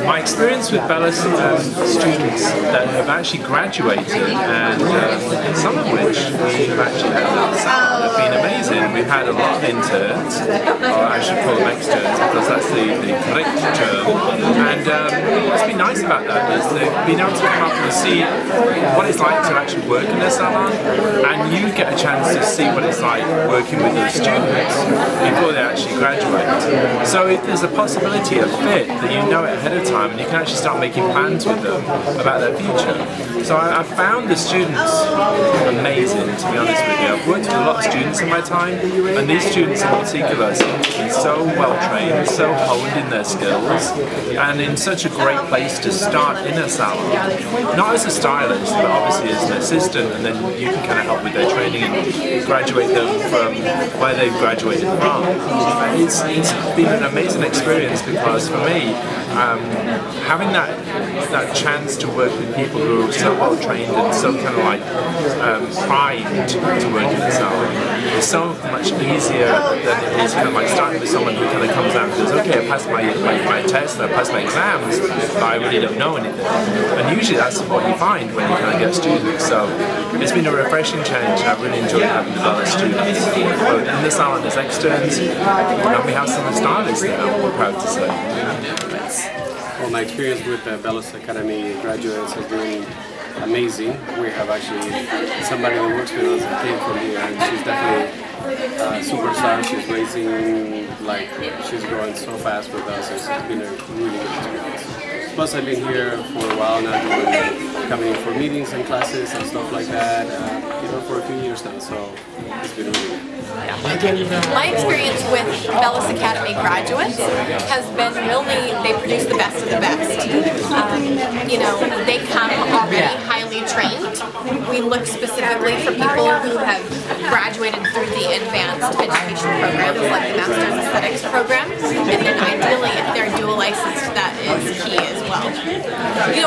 My experience with Bellus students that have actually graduated, and some of which we've actually had at the Salon, have been amazing. We've had a lot of interns, or I should call them externs because that's the correct term, and what's been nice about that is they've been able to come up and see what it's like to actually work in a salon, and you get a chance to see what it's like working with the students before they actually graduate. So if there's a possibility of fit, that you know it ahead of time, and you can actually start making plans with them about their future. So I found the students amazing, to be honest with you. I've worked with a lot of students in my time, and these students in particular seem to be so well trained, so honed in their skills, and in such a great place to start in a salon. Not as a stylist, but obviously as an assistant, and then you can kind of help with their training and graduate them from where they've graduated from. It's been an amazing experience because for me, having that chance to work with people who are so well trained and so kind of like primed to work in a salon is so much easier than it is kind of like starting with someone who kind of comes out and goes, okay, I passed my test, I passed my exams, but I really don't know anything. And usually that's what you find when you kind of get students. So it's been a refreshing change, and I've really enjoyed having the Bellus students both in the salon as externs, and we have some stylists now, we're proud to say. Well, my experience with the Bellus Academy graduates has been amazing. We have actually somebody who works with us that came from here, and she's definitely a superstar. She's raising, like, she's growing so fast with us. It's been a really good experience. Plus, I've been here for a while now, coming in for meetings and classes and stuff like that, for a few years now, so it's been really good. My experience with Bellus Academy graduates has been really, they produce the best of the best. They come already highly trained. We look specifically for people who have graduated through the advanced education programs like the Master's Aesthetics program, and then ideally if they're dual licensed, that is key as well.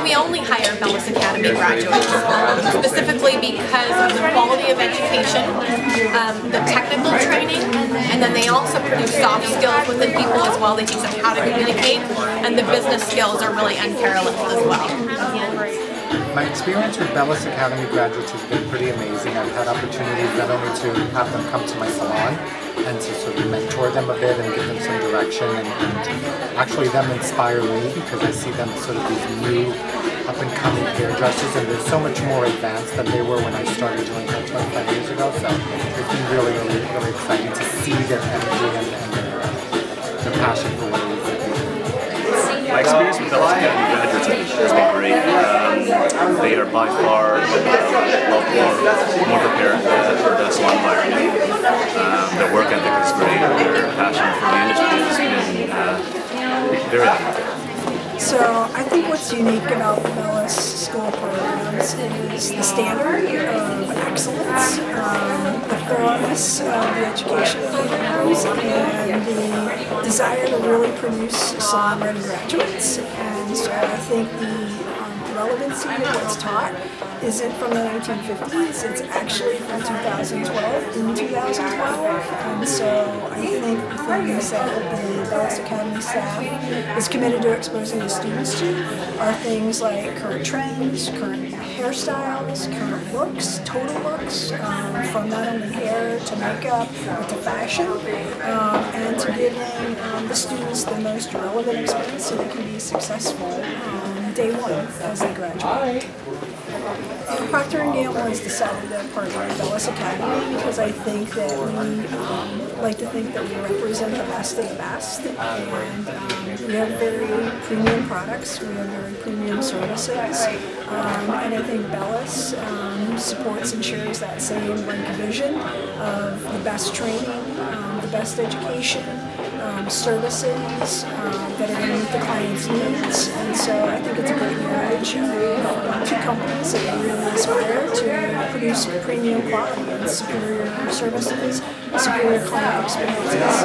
We only hire Bellus Academy graduates specifically because of the quality of education, the technical training, and then they also produce soft skills within people as well. They teach them how to communicate, and the business skills are really unparalleled as well. My experience with Bellus Academy graduates has been pretty amazing. I've had opportunities not only to have them come to my salon and to sort of mentor them a bit and give them some direction, and actually them inspire me because I see them sort of these new up-and-coming hairdressers, and they're so much more advanced than they were when I started doing hair 25 years ago. So it's been really, really, really exciting to see their energy and their passion for what it is they do. My experience with Bellus Academy graduates has been great. They are by far more prepared for the salon environment. Their work ethic is great. Their passion for the industry has been very admirable. So I think what's unique about the Bellus School programs is the standard of excellence, the thoroughness of the education programs, and the desire to really produce salon-ready graduates. And so I think the relevancy of what's taught isn't from the 1950s, it's actually from 2012, in 2012, and so I think the things that the Bellus Academy staff is committed to exposing the students to are things like current trends, current hairstyles, current looks, total looks, from not only hair to makeup but to fashion, and to giving the students the most relevant experience so they can be successful day one as they graduate. Procter & Gamble has decided to partner with Bellus Academy because I think that we like to think that we represent the best of the best, and we have very premium products, we have very premium services, and I think Bellus supports and shares that same vision of the best training, the best education, services that are going to meet the client's needs, and so I think it's a great marriage of two companies that really aspire to produce premium quality and superior services, superior client experiences.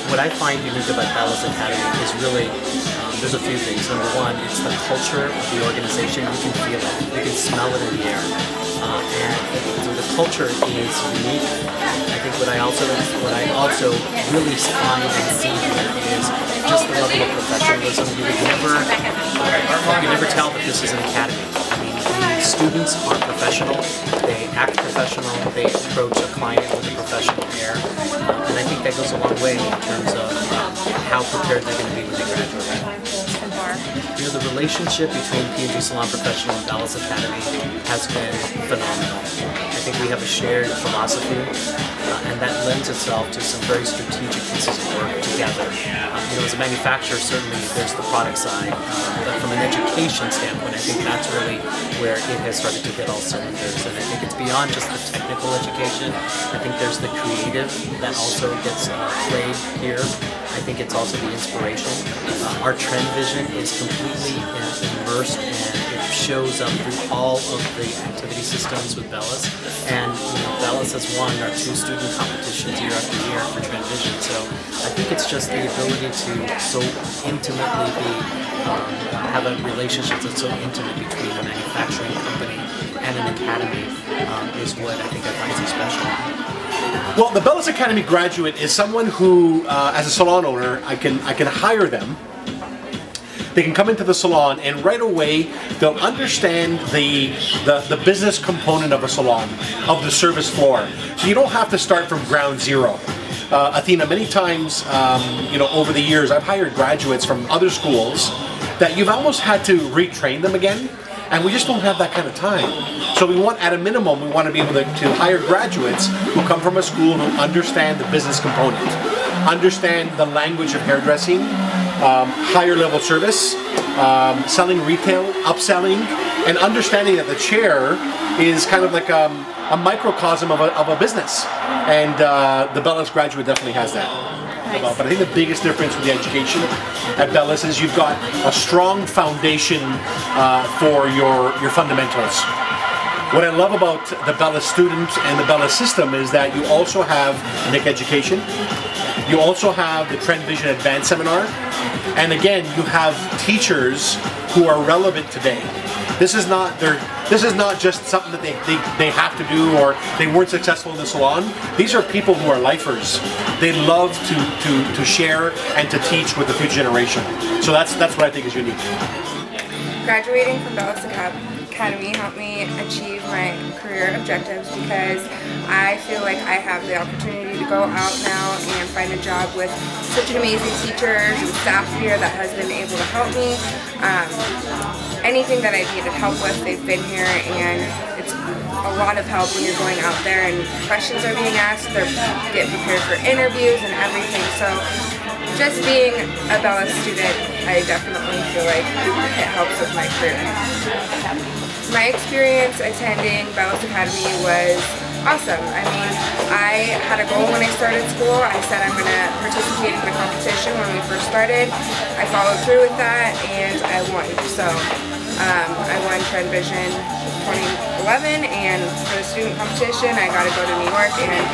What I find unique about Bellus Academy is really, there's a few things. Number one, it's the culture of the organization. You can feel it. You can smell it in the air. and so the culture is unique. I think what I also really find and see here is just the level of professionalism. You could never tell that this is an academy. I mean, the students are professional, they act professional, they approach a client with a professional air, and I think that goes a long way in terms of how prepared they're going to be when they graduate. You know, the relationship between P&G Salon Professional and Bellus Academy has been phenomenal. I think we have a shared philosophy, and that lends itself to some very strategic pieces of work together. You know, as a manufacturer, certainly there's the product side, but from an education standpoint, I think that's really where it has started to hit all cylinders. And I think it's beyond just the technical education. I think there's the creative that also gets played here. I think it's also the inspiration. Our trend vision is completely immersed, and it shows up through all of the activity systems with Bellus. And you know, Bellus has won our 2 student competitions year after year for trend vision. So I think it's just the ability to so intimately have a relationship that's so intimate between a manufacturing company and an academy is what I think I find so special. Well, the Bellus Academy graduate is someone who, as a salon owner, I can hire them. They can come into the salon and right away they'll understand the business component of a salon, of the service floor. So you don't have to start from ground zero. Athena, many times, you know, over the years, I've hired graduates from other schools that you've almost had to retrain them again. And we just don't have that kind of time. So we want, at a minimum, we want to be able to hire graduates who come from a school who understand the business component, understand the language of hairdressing, higher level service, selling retail, upselling, and understanding that the chair is kind of like a microcosm of a business. And the Bellus graduate definitely has that. But I think the biggest difference with the education at Bellus is you've got a strong foundation for your fundamentals. What I love about the Bellus student and the Bellus system is that you also have NIC education, you also have the Trend Vision Advanced Seminar, and again, you have teachers who are relevant today. This is not just something that they have to do, or they weren't successful in the salon. These are people who are lifers. They love to share and to teach with the future generation. So that's what I think is unique. Graduating from Bellus Academy helped me achieve my career objectives because I feel like I have the opportunity to go out now and find a job with such an amazing teachers and staff here that has been able to help me. Anything that I needed help with, they've been here, and it's a lot of help when you're going out there and questions are being asked, they're getting prepared for interviews and everything. So just being a Bellus student, I definitely feel like it helps with my career. My experience attending Bellus Academy was awesome. I mean, I had a goal when I started school. I said I'm going to participate in the competition when we first started. I followed through with that and I won. So I won Trend Vision 2011, and for the student competition I got to go to New York, and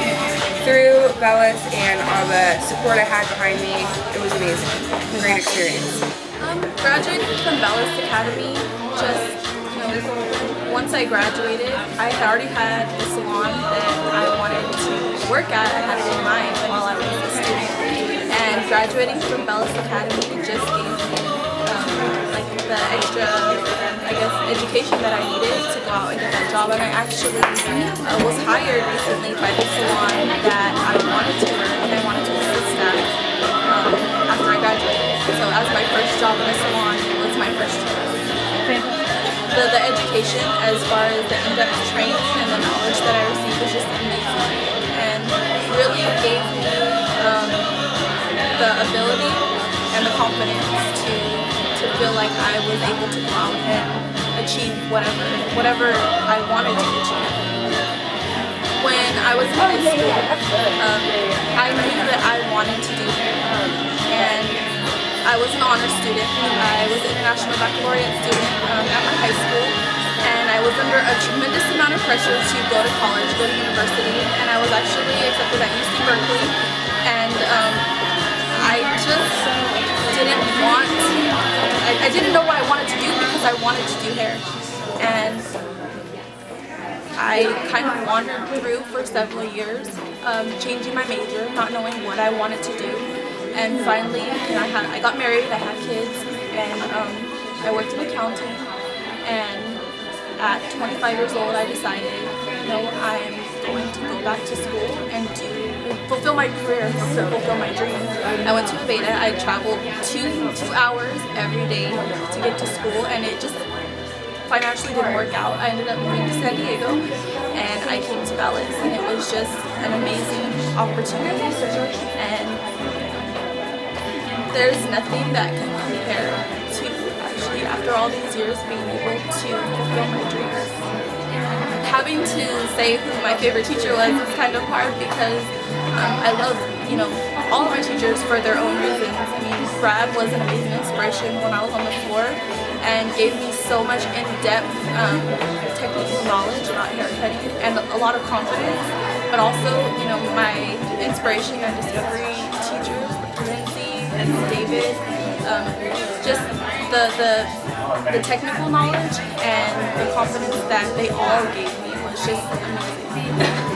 through Bellus and all the support I had behind me, it was amazing. Great experience. Graduating from Bellus Academy, just once I graduated, I had already had a salon that I wanted to work at. I had it in mind while I was a student. And graduating from Bellus Academy just gave me like the extra, I guess, education that I needed to go out and get that job. And I actually was hired recently by the salon that I wanted to work and I wanted to assist at after I graduated. So as my first job in a salon, it was my first job. The education, as far as the in-depth training and the knowledge that I received, was just amazing, and really gave me the ability and the confidence to feel like I was able to go out and achieve whatever I wanted to achieve. When I was in high school, I knew that I wanted to do hair, and I was an honor student. I was an international baccalaureate student at my high school, and I was under a tremendous amount of pressure to go to college, go to university, and I was actually accepted at UC Berkeley, and I just didn't want, I didn't know what I wanted to do because I wanted to do hair, and I kind of wandered through for several years, changing my major, not knowing what I wanted to do. And finally, I got married, I had kids, and I worked in accounting. And at 25 years old, I decided, I'm going to go back to school and to fulfill my career, fulfill my dream. I went to Nevada. I traveled two hours every day to get to school, and it just financially didn't work out. I ended up moving to San Diego, and I came to Bellus, and it was just an amazing opportunity. And there's nothing that can compare to actually, after all these years, being able to fulfill my dreams. Having to say who my favorite teacher was kind of hard because I love, all of my teachers for their own reasons. I mean, Brad was an amazing inspiration when I was on the floor and gave me so much in-depth technical knowledge about haircutting and a lot of confidence. But also, my inspiration and discovery teachers, Lindsay and David, just the technical knowledge and the confidence that they all gave me was just amazing.